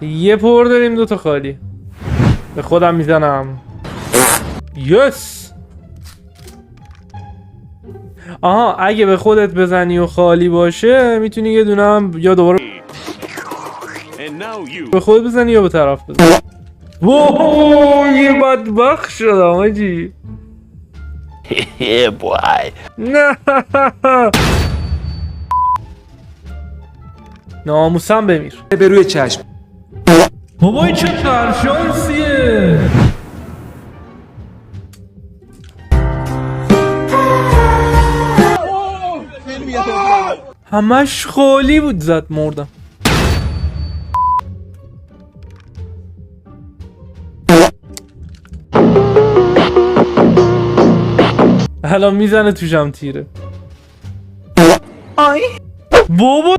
یه پر داریم 2 تا خالی. به خودم میزنم. یس. آها اگه به خودت بزنی و خالی باشه میتونی یه دونه هم یا دوباره به خودت بزنی یا به طرف بزنی. واو یه بدبخت شدم آجی. نه ناموسم بمیر. به روی چشم. بابا این چه ترشانسیه. همش خالی بود زد مردم. الان میزنه توشم تیره. بابا